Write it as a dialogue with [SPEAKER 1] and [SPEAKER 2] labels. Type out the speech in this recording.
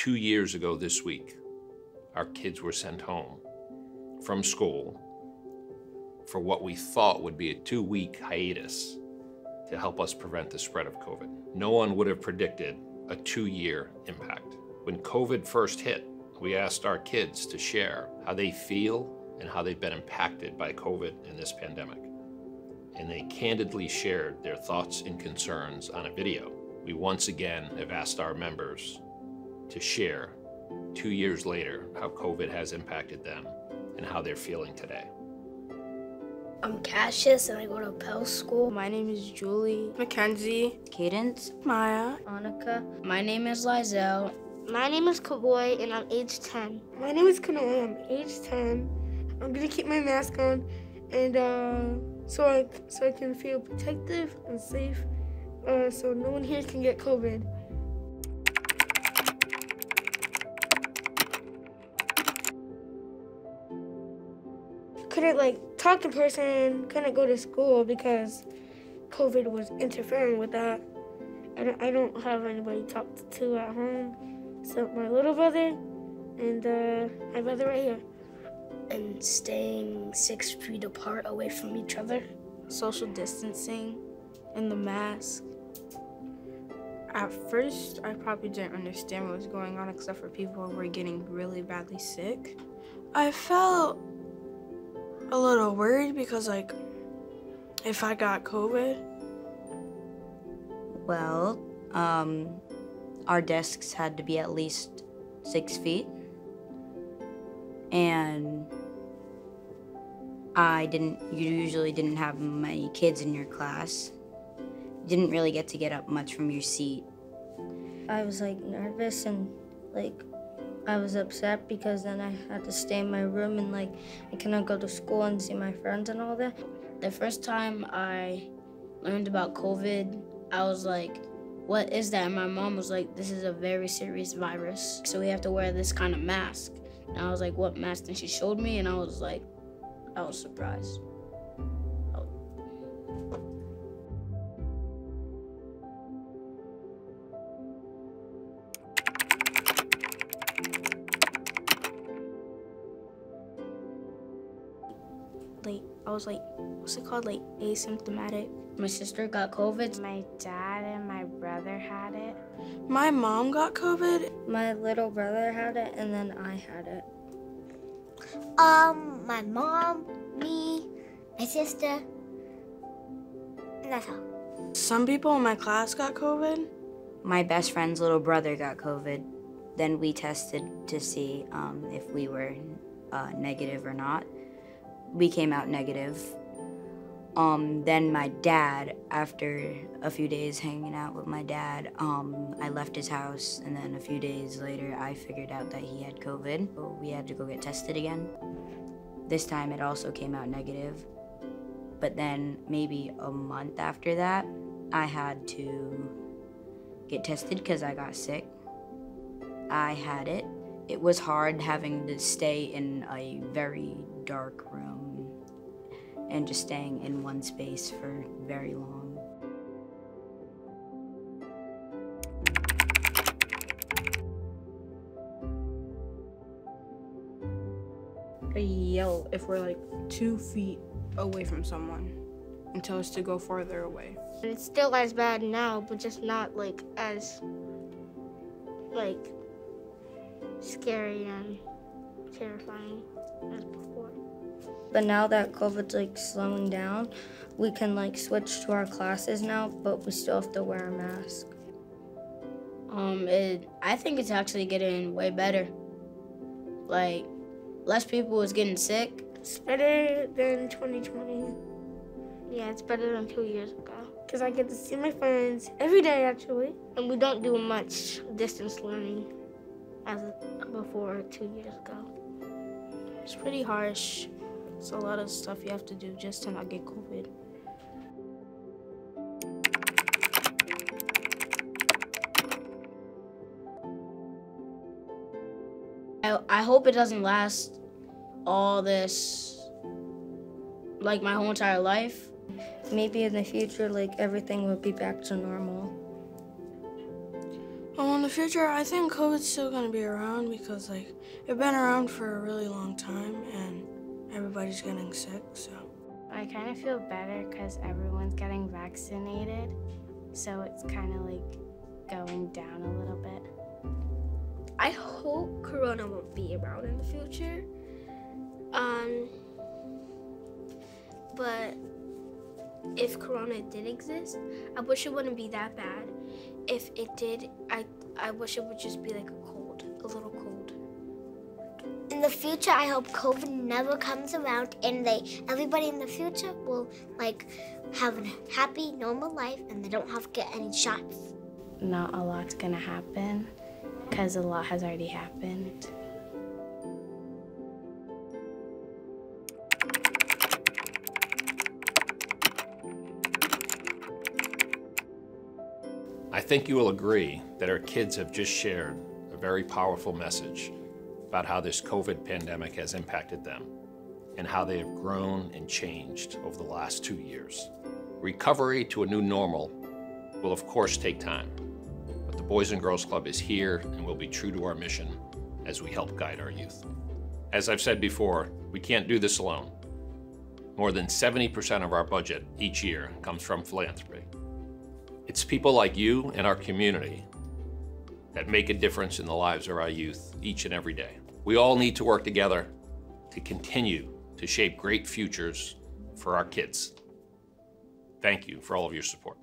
[SPEAKER 1] 2 years ago this week, our kids were sent home from school for what we thought would be a 2-week hiatus to help us prevent the spread of COVID. No one would have predicted a 2-year impact. When COVID first hit, we asked our kids to share how they feel and how they've been impacted by COVID and this pandemic. And they candidly shared their thoughts and concerns on a video. We once again have asked our members to share 2 years later how COVID has impacted them and how they're feeling today.
[SPEAKER 2] I'm Cassius and I go to Pell School.
[SPEAKER 3] My name is Julie. Mackenzie.
[SPEAKER 4] Cadence.
[SPEAKER 3] Maya.
[SPEAKER 2] Annika. My name is Lizelle.
[SPEAKER 5] My name is Kavoy and I'm age 10.
[SPEAKER 6] My name is Kanoe, I'm age 10. I'm gonna keep my mask on and so I can feel protective and safe so no one here can get COVID. Couldn't talk in person, couldn't go to school because COVID was interfering with that. I don't have anybody to talk to at home except my little brother and my brother right here.
[SPEAKER 2] And staying 6 feet apart away from each other.
[SPEAKER 3] Social distancing and the mask. At first, I probably didn't understand what was going on except for people who were getting really badly sick. I felt a little worried because if I got COVID.
[SPEAKER 4] Well, our desks had to be at least 6 feet. And you usually didn't have many kids in your class. You didn't really get to get up much from your seat.
[SPEAKER 7] I was nervous and I was upset because then I had to stay in my room and I couldn't go to school and see my friends and all that.
[SPEAKER 2] The first time I learned about COVID, I was like, what is that? And my mom was like, this is a very serious virus, so we have to wear this kind of mask. And I was like, what mask? And she showed me and I was surprised.
[SPEAKER 3] I was what's it called? Asymptomatic.
[SPEAKER 2] My sister got COVID.
[SPEAKER 5] My dad and my brother had it.
[SPEAKER 3] My mom got COVID.
[SPEAKER 7] My little brother had it and then I had it.
[SPEAKER 5] My mom, me, my sister, and that's all.
[SPEAKER 3] Some people in my class got COVID.
[SPEAKER 4] My best friend's little brother got COVID. Then we tested to see if we were negative or not. We came out negative. Then my dad, after a few days hanging out with my dad, I left his house, and then a few days later I figured out that he had COVID. So we had to go get tested again. This time it also came out negative. But then maybe a month after that, I had to get tested because I got sick. I had it. It was hard having to stay in a very dark room and just staying in one space for very long.
[SPEAKER 3] I yell if we're 2 feet away from someone and tell us to go farther away.
[SPEAKER 5] And it's still as bad now, but just not as scary and terrifying as before.
[SPEAKER 7] But now that COVID's slowing down, we can switch to our classes now, but we still have to wear a mask.
[SPEAKER 2] I think it's actually getting way better. Less people is getting sick.
[SPEAKER 6] It's better than 2020.
[SPEAKER 5] Yeah, it's better than 2 years ago.
[SPEAKER 6] Because I get to see my friends every day, actually.
[SPEAKER 5] And we don't do much distance learning as before 2 years ago.
[SPEAKER 3] It's pretty harsh. It's a lot of stuff you have to do just to not get COVID.
[SPEAKER 2] I hope it doesn't last all this, my whole entire life.
[SPEAKER 7] Maybe in the future, everything will be back to normal.
[SPEAKER 3] I want the future, I think COVID's still gonna be around because like it's been around for a really long time and everybody's getting sick, so.
[SPEAKER 8] I kind of feel better because everyone's getting vaccinated, so it's kind of like going down a little bit.
[SPEAKER 5] I hope Corona won't be around in the future. But if Corona did exist, I wish it wouldn't be that bad. If it did, I wish it would just be like a little cold.
[SPEAKER 9] In the future, I hope COVID never comes around and everybody in the future will like have a happy, normal life and they don't have to get any shots.
[SPEAKER 8] Not a lot's gonna happen because a lot has already happened.
[SPEAKER 1] I think you will agree that our kids have just shared a very powerful message about how this COVID pandemic has impacted them and how they have grown and changed over the last 2 years. Recovery to a new normal will of course take time, but the Boys and Girls Club is here and will be true to our mission as we help guide our youth. As I've said before, we can't do this alone. More than 70% of our budget each year comes from philanthropy. It's people like you and our community that make a difference in the lives of our youth each and every day. We all need to work together to continue to shape great futures for our kids. Thank you for all of your support.